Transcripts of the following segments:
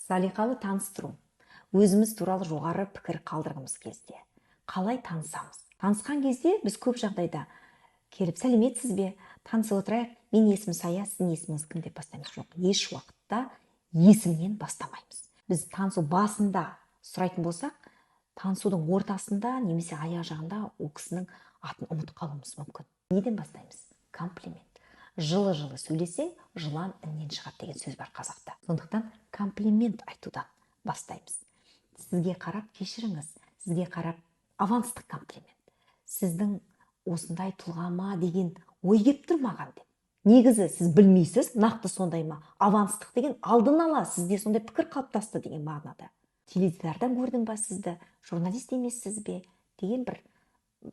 Салиқалы таныстыру. Өзіміз туралы жоғары пікір қалдырғымыз кезде. Қалай танысамыз? Танысқан кезде біз көп жағдайда келіп, сәлеметсіз бе? Танысып отырайық. Мен есімім Сая, сіздің есіміңіз кім деп бастаймыз. Жоқ, еш уақытта есімнен бастамаймыз. Біз танысу басында сұрайтын болсақ, танысудың ортасында немесе аяқ жағында ол кісінің атын ұмытып қалуымыз мүмкін. Неден бастаймыз? Комплимент. Жылы-жылы сөйлесең, жылан іннен шығады деген сөз бар қазақта. Сондықтан комплимент айтудан бастаймыз. Сізге қарап кешіріңіз, сізге қарап аванстық комплимент. Сіздің осындай тұлғама деген ой кеп тұр маған деп. Негізі сіз білмейсіз, нақты сондай ма? Аванстық деген алдын ала сізде сондай пікір қалыптасты деген мағынада. Теледидардан көрдім ба сізді, журналист емессіз бе деген бір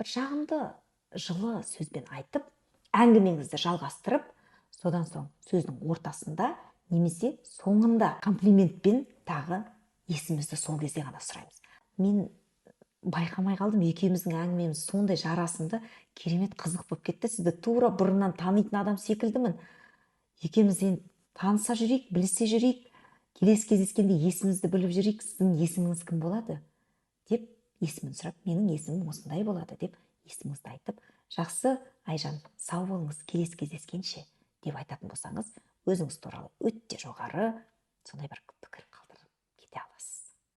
жағымды жылы сөзбен айтып, әңгімеңізді жалғастырып, содан соң сөздің ортасында немесе соңында комплиментпен тағы есімізді сол кезде ғана сұраймыз. Мен байқамай қалдым, екеуміздің әңгімеміз сондай жарасымды, керемет қызық болып кетті. Сізді тура бұрыннан танитын адам секілдімін. Екеуміз енді таныса жүрейік, білісе жүрейік, келесі кездескенде есімізді біліп жүрейік. Сіздің есіміңіз кім болады деп есімін сұрап, менің есімім осындай болады деп есіміңізді айтып, жақсы Айжан, сау болыңыз, келесі кездескенше деп айтатын болсаңыз, өзіңіз туралы өте жоғары сондай бір пікір қалдырып кете аласыз.